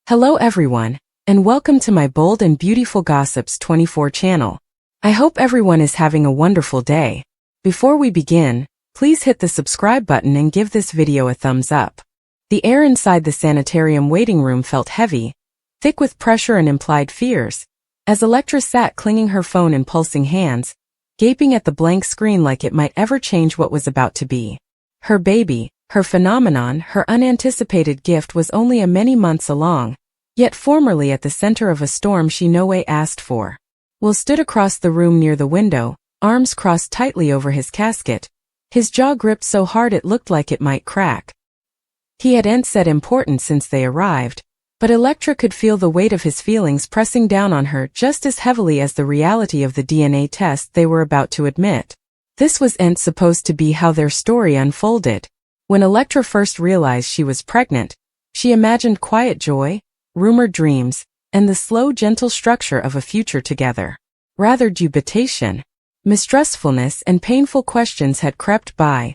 Hello everyone, and welcome to my Bold and Beautiful Gossips 24 channel. I hope everyone is having a wonderful day. Before we begin, please hit the subscribe button and give this video a thumbs up. The air inside the sanitarium waiting room felt heavy, thick with pressure and implied fears, as Electra sat clinging her phone in pulsing hands, gaping at the blank screen like it might ever change what was about to be. Her baby, her phenomenon, her unanticipated gift was only a many months along, yet formerly at the center of a storm she no way asked for. Will stood across the room near the window, arms crossed tightly over his casket, his jaw gripped so hard it looked like it might crack. He hadn't said important since they arrived, but Electra could feel the weight of his feelings pressing down on her just as heavily as the reality of the DNA test they were about to admit. This wasn't supposed to be how their story unfolded. When Electra first realized she was pregnant, she imagined quiet joy, rumored dreams, and the slow, gentle structure of a future together. Rather, dubitation, mistrustfulness, and painful questions had crept by,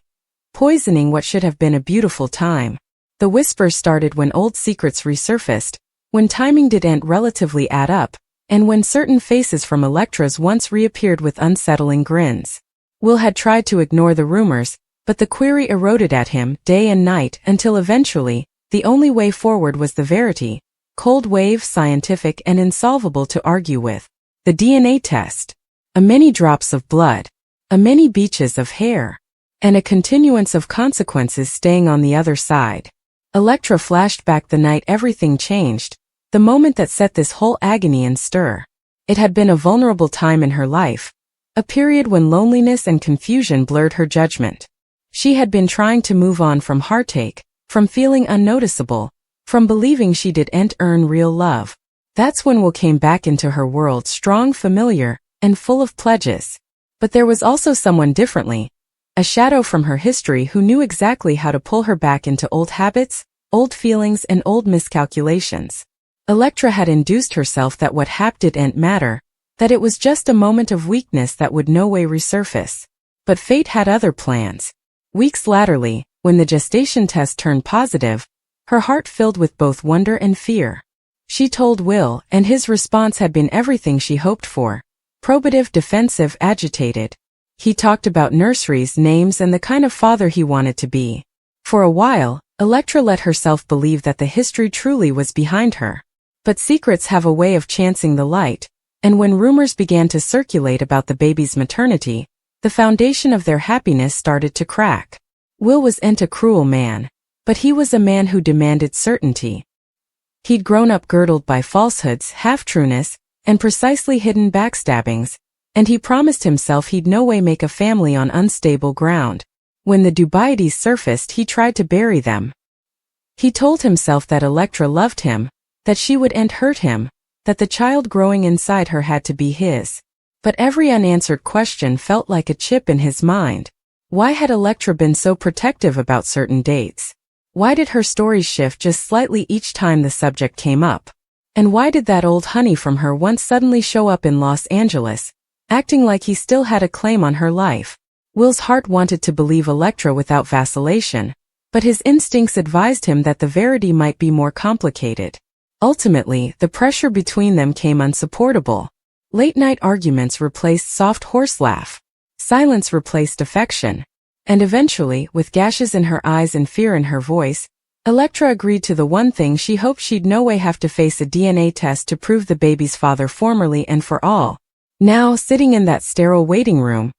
poisoning what should have been a beautiful time. The whispers started when old secrets resurfaced, when timing didn't relatively add up, and when certain faces from Electra's once reappeared with unsettling grins. Will had tried to ignore the rumors, but the query eroded at him day and night until eventually, the only way forward was the verity, cold wave, scientific and insolvable to argue with. The DNA test. A many drops of blood. A many beaches of hair. And a continuance of consequences staying on the other side. Electra flashed back the night everything changed, the moment that set this whole agony in stir. It had been a vulnerable time in her life, a period when loneliness and confusion blurred her judgment. She had been trying to move on from heartache, from feeling unnoticeable, from believing she didn't earn real love. That's when Will came back into her world, strong, familiar, and full of pledges. But there was also someone differently, a shadow from her history who knew exactly how to pull her back into old habits, old feelings, and old miscalculations. Electra had induced herself that what happened didn't matter, that it was just a moment of weakness that would no way resurface. But fate had other plans. Weeks latterly, when the gestation test turned positive, her heart filled with both wonder and fear. She told Will, and his response had been everything she hoped for. Probative, defensive, agitated. He talked about nurseries, names, and the kind of father he wanted to be. For a while, Electra let herself believe that the history truly was behind her. But secrets have a way of chancing the light, and when rumors began to circulate about the baby's maternity, the foundation of their happiness started to crack. Will wasn't a cruel man, but he was a man who demanded certainty. He'd grown up girdled by falsehoods, half-trueness, and precisely hidden backstabbings, and he promised himself he'd no way make a family on unstable ground. When the dubieties surfaced, he tried to bury them. He told himself that Electra loved him, that she wouldn't hurt him, that the child growing inside her had to be his. But every unanswered question felt like a chip in his mind. Why had Electra been so protective about certain dates? Why did her stories shift just slightly each time the subject came up? And why did that old honey from her once suddenly show up in Los Angeles, acting like he still had a claim on her life? Will's heart wanted to believe Electra without vacillation, but his instincts advised him that the verity might be more complicated. Ultimately, the pressure between them came unsupportable. Late-night arguments replaced soft horse laugh. Silence replaced affection. And eventually, with gashes in her eyes and fear in her voice, Electra agreed to the one thing she hoped she'd no way have to face: a DNA test to prove the baby's father formerly and for all. Now, sitting in that sterile waiting room,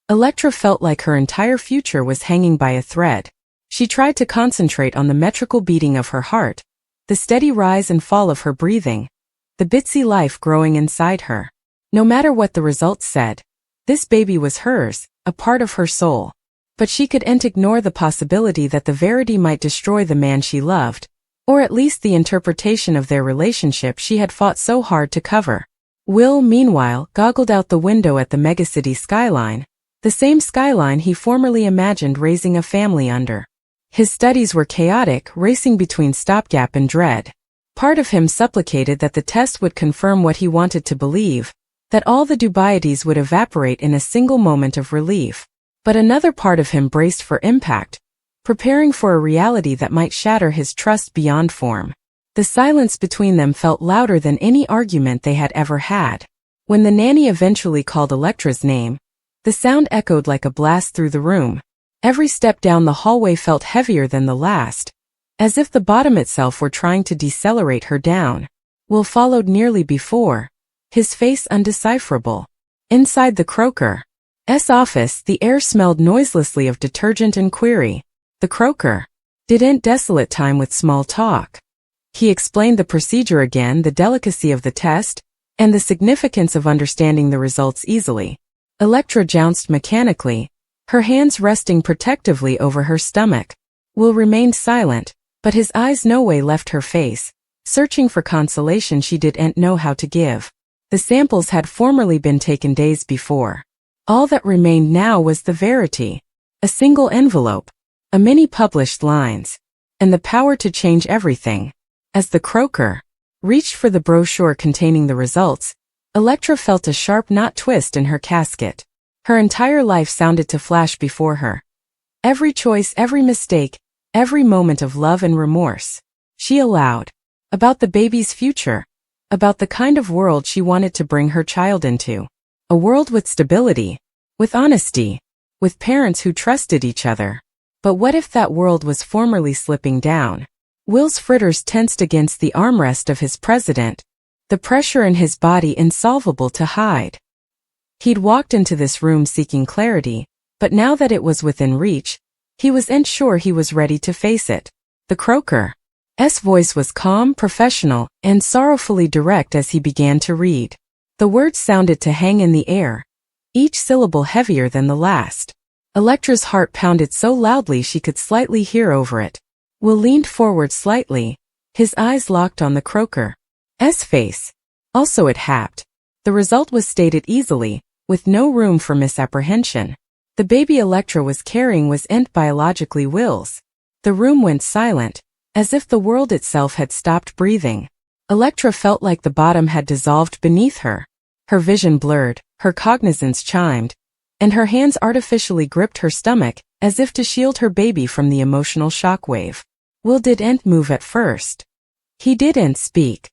Electra felt like her entire future was hanging by a thread. She tried to concentrate on the metrical beating of her heart, the steady rise and fall of her breathing, the bitsy life growing inside her. No matter what the results said, this baby was hers, a part of her soul. But she couldn't ignore the possibility that the verity might destroy the man she loved, or at least the interpretation of their relationship she had fought so hard to cover. Will, meanwhile, goggled out the window at the megacity skyline, the same skyline he formerly imagined raising a family under. His studies were chaotic, racing between stopgap and dread. Part of him supplicated that the test would confirm what he wanted to believe, that all the dubieties would evaporate in a single moment of relief. But another part of him braced for impact, preparing for a reality that might shatter his trust beyond form. The silence between them felt louder than any argument they had ever had. When the nanny eventually called Electra's name, the sound echoed like a blast through the room. Every step down the hallway felt heavier than the last, as if the bottom itself were trying to decelerate her down. Will followed nearly before, his face undecipherable. Inside the Croker's office, the air smelled noiselessly of detergent and query. The Croker didn't desolate time with small talk. He explained the procedure again, the delicacy of the test, and the significance of understanding the results easily. Electra jounced mechanically, her hands resting protectively over her stomach. Will remained silent, but his eyes no way left her face, searching for consolation she didn't know how to give. The samples had formerly been taken days before. All that remained now was the verity. A single envelope, a many published lines, and the power to change everything. As the Croker reached for the brochure containing the results, Electra felt a sharp knot twist in her casket. Her entire life sounded to flash before her. Every choice, every mistake, every moment of love and remorse. She allowed. About the baby's future. About the kind of world she wanted to bring her child into. A world with stability. With honesty. With parents who trusted each other. But what if that world was formerly slipping down? Will's fritters tensed against the armrest of his president, the pressure in his body insolvable to hide. He'd walked into this room seeking clarity, but now that it was within reach, he wasn't sure he was ready to face it. The Croker's voice was calm, professional, and sorrowfully direct as he began to read. The words sounded to hang in the air, each syllable heavier than the last. Electra's heart pounded so loudly she could slightly hear over it. Will leaned forward slightly, his eyes locked on the Croker's face. Also it happened. The result was stated easily, with no room for misapprehension. The baby Electra was carrying wasn't biologically Will's. The room went silent, as if the world itself had stopped breathing. Electra felt like the bottom had dissolved beneath her. Her vision blurred, her cognizance chimed, and her hands artificially gripped her stomach, as if to shield her baby from the emotional shockwave. Will didn't move at first. He didn't speak.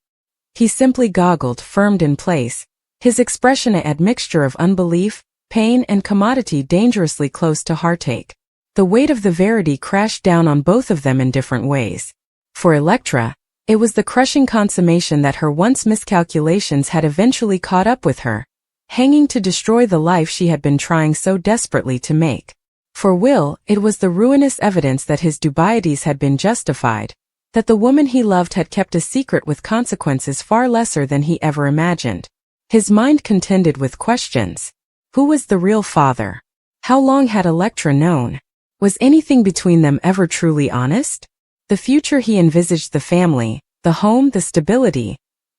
He simply goggled, firmed in place, his expression a admixture of unbelief, pain and commodity dangerously close to heartache. The weight of the verity crashed down on both of them in different ways. For Electra, it was the crushing consummation that her once miscalculations had eventually caught up with her, hanging to destroy the life she had been trying so desperately to make. For Will, it was the ruinous evidence that his dubieties had been justified, that the woman he loved had kept a secret with consequences far lesser than he ever imagined. His mind contended with questions. Who was the real father? How long had Electra known? Was anything between them ever truly honest? The future he envisaged, the family, the home, the stability,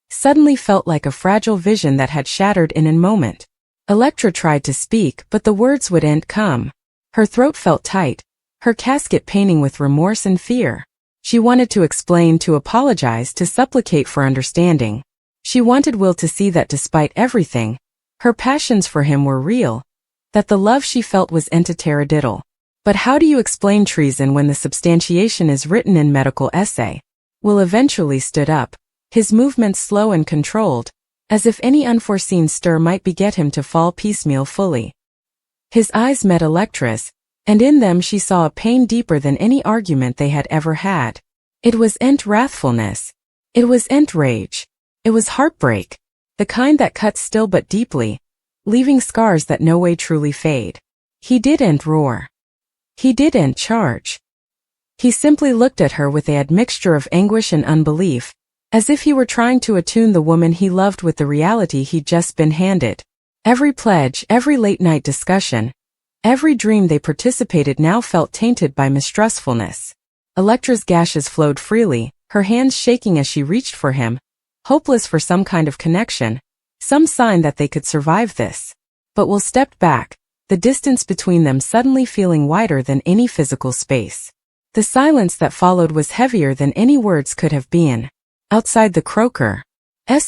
suddenly felt like a fragile vision that had shattered in a moment. Electra tried to speak, but the words wouldn't come. Her throat felt tight, her casket paining with remorse and fear. She wanted to explain, to apologize, to supplicate for understanding. She wanted Will to see that despite everything, her passions for him were real, that the love she felt wasn't a taradiddle. But how do you explain treason when the substantiation is written in medical essay? Will eventually stood up, his movements slow and controlled, as if any unforeseen stir might beget him to fall piecemeal fully. His eyes met Electra's, and in them she saw a pain deeper than any argument they had ever had. It wasn't wrathfulness. It wasn't rage. It was heartbreak, the kind that cuts still but deeply, leaving scars that no way truly fade. He didn't roar. He didn't charge. He simply looked at her with a admixture of anguish and unbelief, as if he were trying to attune the woman he loved with the reality he'd just been handed. Every pledge, every late-night discussion, every dream they participated now felt tainted by mistrustfulness. Electra's gashes flowed freely, her hands shaking as she reached for him, hopeless for some kind of connection, some sign that they could survive this. But Will stepped back, the distance between them suddenly feeling wider than any physical space. The silence that followed was heavier than any words could have been. Outside the Croker's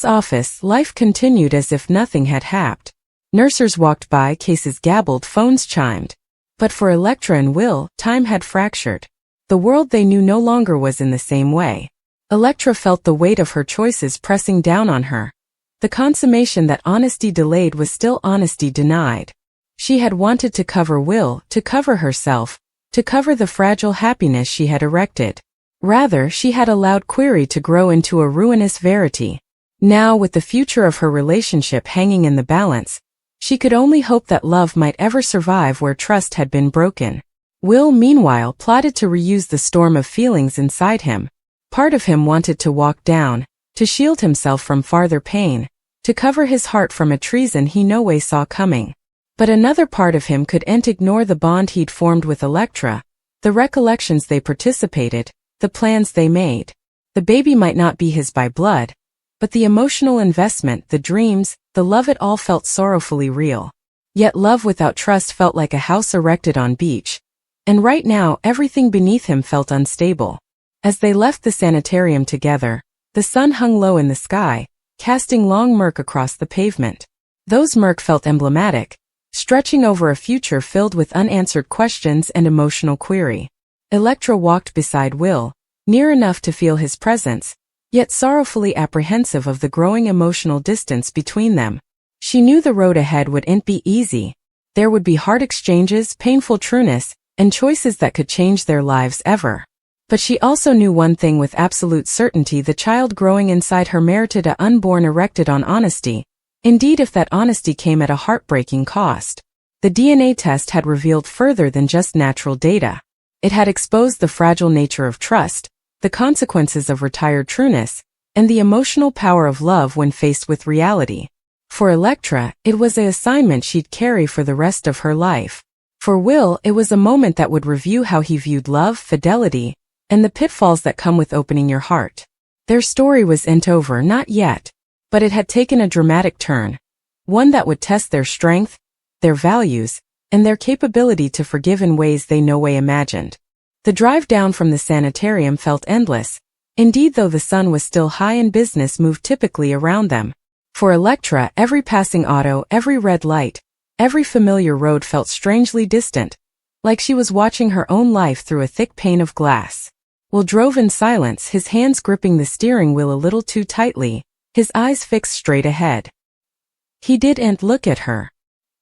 office, life continued as if nothing had happened. Nurses walked by, cases gabbled, phones chimed. But for Electra and Will, time had fractured. The world they knew no longer was in the same way. Electra felt the weight of her choices pressing down on her. The consummation that honesty delayed was still honesty denied. She had wanted to cover Will, to cover herself, to cover the fragile happiness she had erected. Rather, she had allowed query to grow into a ruinous verity. Now, with the future of her relationship hanging in the balance, she could only hope that love might ever survive where trust had been broken. Will, meanwhile, plotted to reuse the storm of feelings inside him. Part of him wanted to walk down, to shield himself from farther pain, to cover his heart from a treason he no way saw coming. But another part of him couldn't ignore the bond he'd formed with Electra, the recollections they participated, the plans they made. The baby might not be his by blood, but the emotional investment, the dreams, the love, it all felt sorrowfully real. Yet love without trust felt like a house erected on beach. And right now, everything beneath him felt unstable. As they left the sanitarium together, the sun hung low in the sky, casting long murk across the pavement. Those murk felt emblematic, stretching over a future filled with unanswered questions and emotional query. Electra walked beside Will, near enough to feel his presence, yet sorrowfully apprehensive of the growing emotional distance between them. She knew the road ahead wouldn't be easy. There would be hard exchanges, painful trueness, and choices that could change their lives ever. But she also knew one thing with absolute certainty: the child growing inside her merited a unborn erected on honesty. Indeed, if that honesty came at a heartbreaking cost. The DNA test had revealed further than just natural data. It had exposed the fragile nature of trust, the consequences of retired trueness, and the emotional power of love when faced with reality. For Electra, it was an assignment she'd carry for the rest of her life. For Will, it was a moment that would review how he viewed love, fidelity, and the pitfalls that come with opening your heart. Their story wasn't over, not yet. But it had taken a dramatic turn, one that would test their strength, their values, and their capability to forgive in ways they no way imagined. The drive down from the sanitarium felt endless. Indeed, though the sun was still high and business moved typically around them. For Electra, every passing auto, every red light, every familiar road felt strangely distant, like she was watching her own life through a thick pane of glass. Will drove in silence, his hands gripping the steering wheel a little too tightly, his eyes fixed straight ahead. He didn't look at her.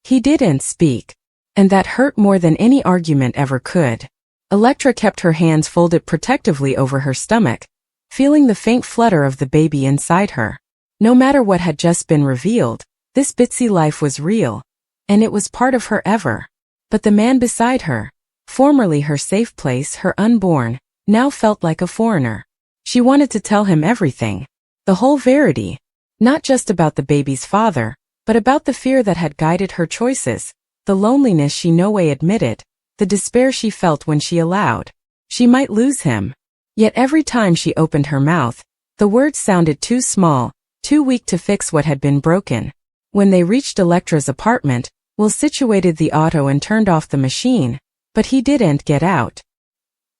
He didn't speak. And that hurt more than any argument ever could. Electra kept her hands folded protectively over her stomach, feeling the faint flutter of the baby inside her. No matter what had just been revealed, this bitsy life was real, and it was part of her ever. But the man beside her, formerly her safe place, her unborn, now felt like a foreigner. She wanted to tell him everything. The whole verity. Not just about the baby's father, but about the fear that had guided her choices, the loneliness she no way admitted, the despair she felt when she allowed she might lose him. Yet every time she opened her mouth, the words sounded too small, too weak to fix what had been broken. When they reached Electra's apartment, Will situated the auto and turned off the machine, but he didn't get out.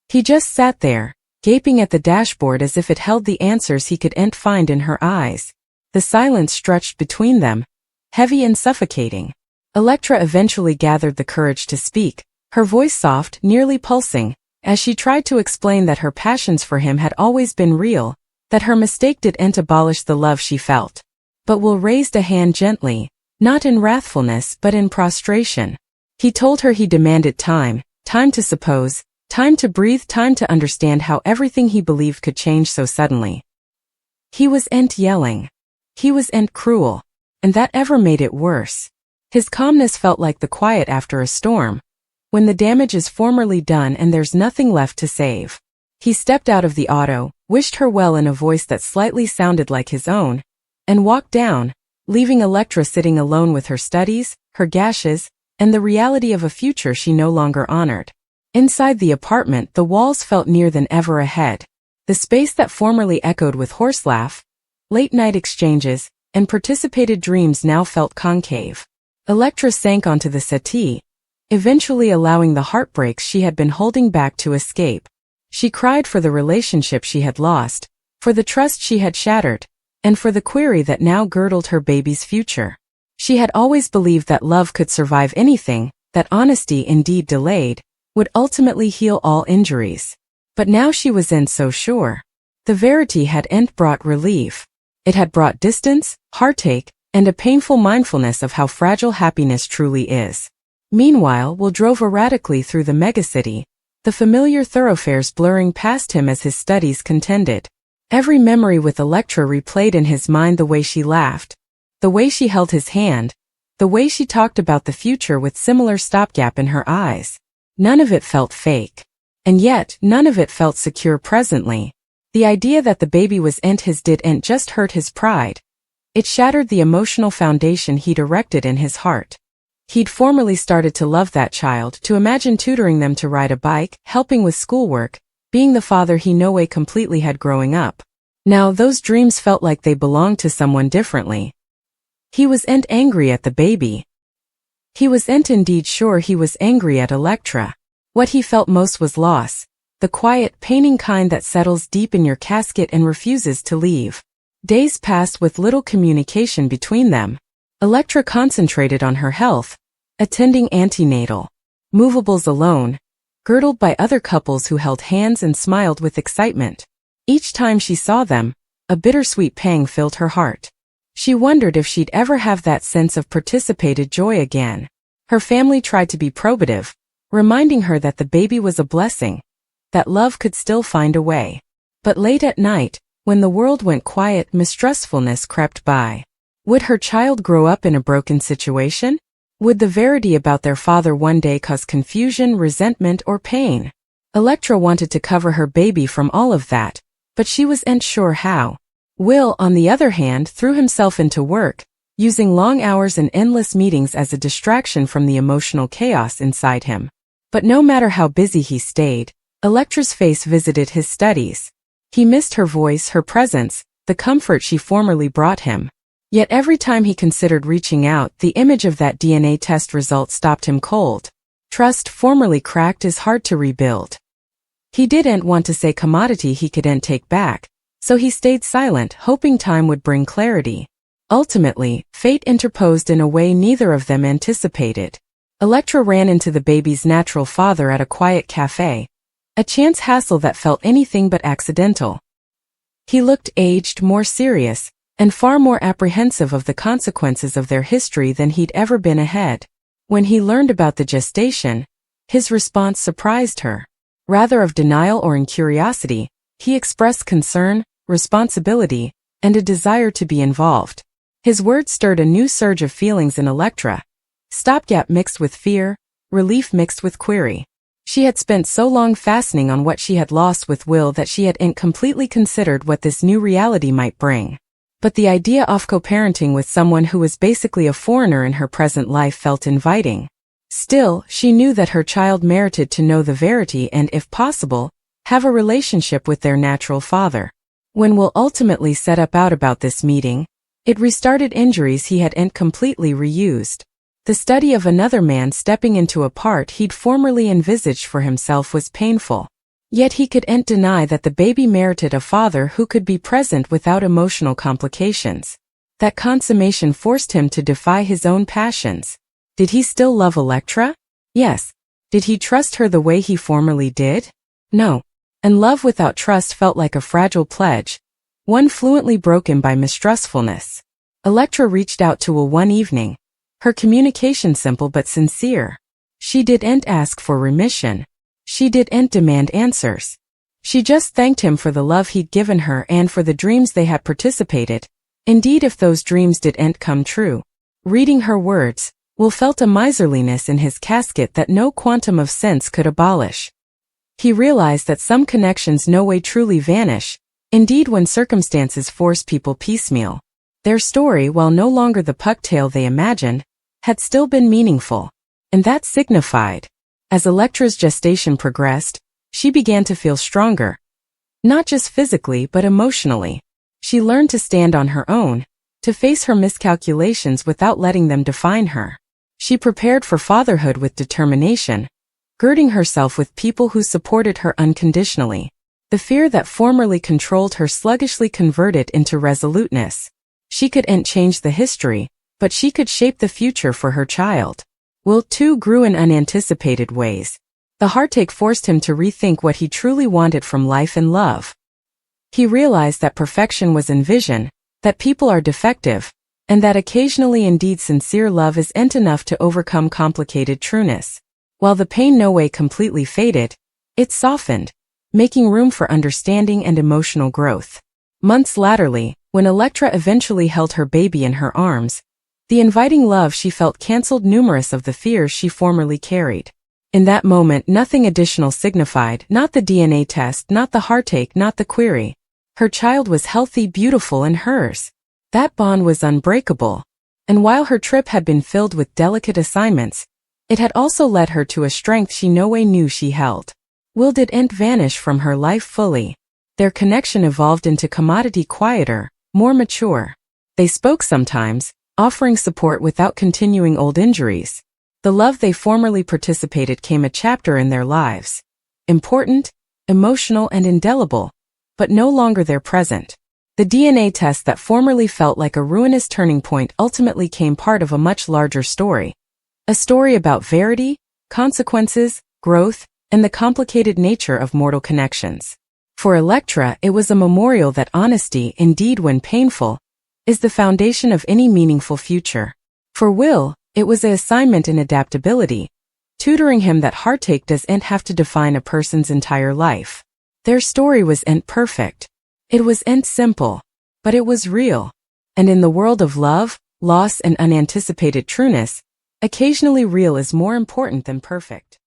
He just sat there, gaping at the dashboard as if it held the answers he couldn't find in her eyes. The silence stretched between them, heavy and suffocating. Electra eventually gathered the courage to speak, her voice soft, nearly pulsing, as she tried to explain that her passions for him had always been real, that her mistake didn't abolish the love she felt. But Will raised a hand gently, not in wrathfulness but in prostration. He told her he demanded time, time to suppose, time to breathe, time to understand how everything he believed could change so suddenly. He wasn't yelling. He wasn't cruel. And that ever made it worse. His calmness felt like the quiet after a storm, when the damage is formerly done and there's nothing left to save. He stepped out of the auto, wished her well in a voice that slightly sounded like his own, and walked down, leaving Electra sitting alone with her studies, her gashes, and the reality of a future she no longer honored. Inside the apartment, the walls felt nearer than ever ahead. The space that formerly echoed with horselaugh, late-night exchanges, and participated dreams now felt concave. Electra sank onto the settee, eventually allowing the heartbreaks she had been holding back to escape. She cried for the relationship she had lost, for the trust she had shattered, and for the query that now girdled her baby's future. She had always believed that love could survive anything, that honesty, indeed delayed, would ultimately heal all injuries. But now she wasn't so sure. The verity had brought relief. It had brought distance, heartache, and a painful mindfulness of how fragile happiness truly is. Meanwhile, Will drove erratically through the megacity, the familiar thoroughfares blurring past him as his studies contended. Every memory with Electra replayed in his mind: the way she laughed, the way she held his hand, the way she talked about the future with similar stopgap in her eyes. None of it felt fake. And yet, none of it felt secure presently. The idea that the baby was his didn't just hurt his pride. It shattered the emotional foundation he'd erected in his heart. He'd formerly started to love that child, to imagine tutoring them to ride a bike, helping with schoolwork, being the father he no way completely had growing up. Now those dreams felt like they belonged to someone differently. He was angry at the baby. He was indeed sure he was angry at Electra. What he felt most was loss, the quiet, painting kind that settles deep in your casket and refuses to leave. Days passed with little communication between them. Electra concentrated on her health, attending antenatal movables alone, girdled by other couples who held hands and smiled with excitement. Each time she saw them, a bittersweet pang filled her heart. She wondered if she'd ever have that sense of participated joy again. Her family tried to be probative, reminding her that the baby was a blessing, that love could still find a way. But late at night, when the world went quiet, mistrustfulness crept by. Would her child grow up in a broken situation? Would the verity about their father one day cause confusion, resentment, or pain? Electra wanted to cover her baby from all of that, but she wasn't sure how. Will, on the other hand, threw himself into work, using long hours and endless meetings as a distraction from the emotional chaos inside him. But no matter how busy he stayed, Electra's face visited his studies. He missed her voice, her presence, the comfort she formerly brought him. Yet every time he considered reaching out, the image of that DNA test result stopped him cold. Trust, formerly cracked, is hard to rebuild. He didn't want to say commodity he couldn't take back, so he stayed silent, hoping time would bring clarity. Ultimately, fate interposed in a way neither of them anticipated. Electra ran into the baby's natural father at a quiet cafe, a chance hassle that felt anything but accidental. He looked aged, more serious, and far more apprehensive of the consequences of their history than he'd ever been ahead. When he learned about the gestation, his response surprised her. Rather of denial or incuriosity, he expressed concern, responsibility, and a desire to be involved. His words stirred a new surge of feelings in Electra. Stopgap mixed with fear, relief mixed with query. She had spent so long fastening on what she had lost with Will that she hadn't completely considered what this new reality might bring. But the idea of co-parenting with someone who was basically a foreigner in her present life felt inviting. Still, she knew that her child merited to know the verity and, if possible, have a relationship with their natural father. When Will ultimately set about this meeting, it restarted injuries he hadn't completely reused. The study of another man stepping into a part he'd formerly envisaged for himself was painful. Yet he couldn't deny that the baby merited a father who could be present without emotional complications. That consummation forced him to defy his own passions. Did he still love Electra? Yes. Did he trust her the way he formerly did? No. And love without trust felt like a fragile pledge, one fluently broken by mistrustfulness. Electra reached out to Will one evening, her communication simple but sincere. She didn't ask for remission. She didn't demand answers. She just thanked him for the love he'd given her and for the dreams they had participated. Indeed, if those dreams didn't come true. Reading her words, Will felt a miserliness in his casket that no quantum of sense could abolish. He realized that some connections no way truly vanish, indeed when circumstances force people piecemeal. Their story, while no longer the pucktail they imagined, had still been meaningful. And that signified. As Electra's gestation progressed, she began to feel stronger. Not just physically but emotionally. She learned to stand on her own, to face her miscalculations without letting them define her. She prepared for fatherhood with determination, girding herself with people who supported her unconditionally. The fear that formerly controlled her sluggishly converted into resoluteness. She couldn't change the history, but she could shape the future for her child. Will too grew in unanticipated ways. The heartache forced him to rethink what he truly wanted from life and love. He realized that perfection was in vision, that people are defective, and that occasionally indeed sincere love isn't enough to overcome complicated trueness. While the pain no way completely faded, it softened, making room for understanding and emotional growth. Months laterly, when Electra eventually held her baby in her arms, the inviting love she felt canceled numerous of the fears she formerly carried. In that moment, nothing additional signified, not the DNA test, not the heartache, not the query. Her child was healthy, beautiful, and hers. That bond was unbreakable. And while her trip had been filled with delicate assignments, it had also led her to a strength she no way knew she held. Will didn't vanish from her life fully. Their connection evolved into commodity, quieter, more mature. They spoke sometimes, offering support without continuing old injuries. The love they formerly participated came a chapter in their lives. Important, emotional, and indelible, but no longer their present. The DNA test that formerly felt like a ruinous turning point ultimately came part of a much larger story. A story about verity, consequences, growth, and the complicated nature of mortal connections. For Electra, it was a memorial that honesty, indeed when painful, is the foundation of any meaningful future. For Will, it was an assignment in adaptability, tutoring him that heartache doesn't have to define a person's entire life. Their story wasn't perfect. It wasn't simple, but it was real. And in the world of love, loss, and unanticipated trueness, occasionally real is more important than perfect.